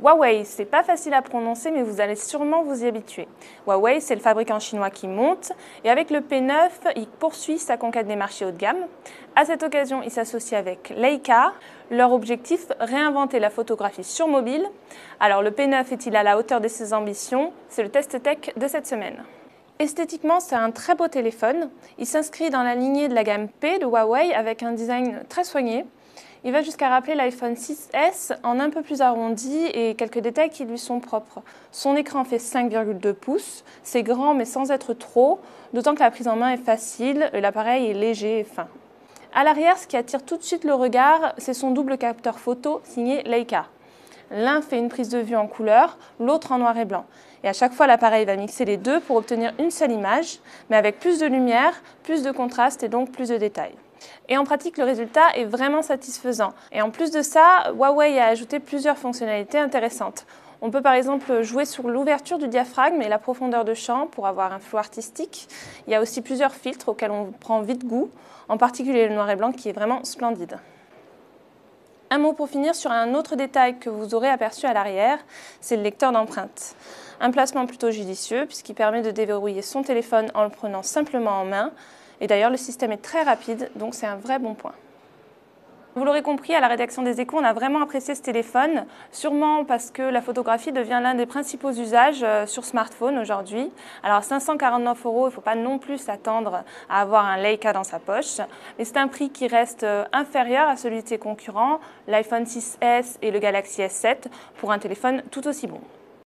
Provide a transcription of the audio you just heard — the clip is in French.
Huawei, c'est pas facile à prononcer, mais vous allez sûrement vous y habituer. Huawei, c'est le fabricant chinois qui monte, et avec le P9, il poursuit sa conquête des marchés haut de gamme. À cette occasion, il s'associe avec Leica. Leur objectif, réinventer la photographie sur mobile. Alors le P9 est-il à la hauteur de ses ambitions? C'est le test tech de cette semaine. Esthétiquement, c'est un très beau téléphone. Il s'inscrit dans la lignée de la gamme P de Huawei avec un design très soigné. Il va jusqu'à rappeler l'iPhone 6S en un peu plus arrondi et quelques détails qui lui sont propres. Son écran fait 5,2 pouces, c'est grand mais sans être trop, d'autant que la prise en main est facile et l'appareil est léger et fin. À l'arrière, ce qui attire tout de suite le regard, c'est son double capteur photo signé Leica. L'un fait une prise de vue en couleur, l'autre en noir et blanc. Et à chaque fois, l'appareil va mixer les deux pour obtenir une seule image, mais avec plus de lumière, plus de contraste et donc plus de détails. Et en pratique, le résultat est vraiment satisfaisant. Et en plus de ça, Huawei a ajouté plusieurs fonctionnalités intéressantes. On peut par exemple jouer sur l'ouverture du diaphragme et la profondeur de champ pour avoir un flou artistique. Il y a aussi plusieurs filtres auxquels on prend vite goût, en particulier le noir et blanc qui est vraiment splendide. Un mot pour finir sur un autre détail que vous aurez aperçu à l'arrière, c'est le lecteur d'empreintes. Un placement plutôt judicieux puisqu'il permet de déverrouiller son téléphone en le prenant simplement en main. Et d'ailleurs, le système est très rapide, donc c'est un vrai bon point. Vous l'aurez compris, à la rédaction des Échos, on a vraiment apprécié ce téléphone, sûrement parce que la photographie devient l'un des principaux usages sur smartphone aujourd'hui. Alors à 549 €, il ne faut pas non plus s'attendre à avoir un Leica dans sa poche, mais c'est un prix qui reste inférieur à celui de ses concurrents, l'iPhone 6S et le Galaxy S7, pour un téléphone tout aussi bon.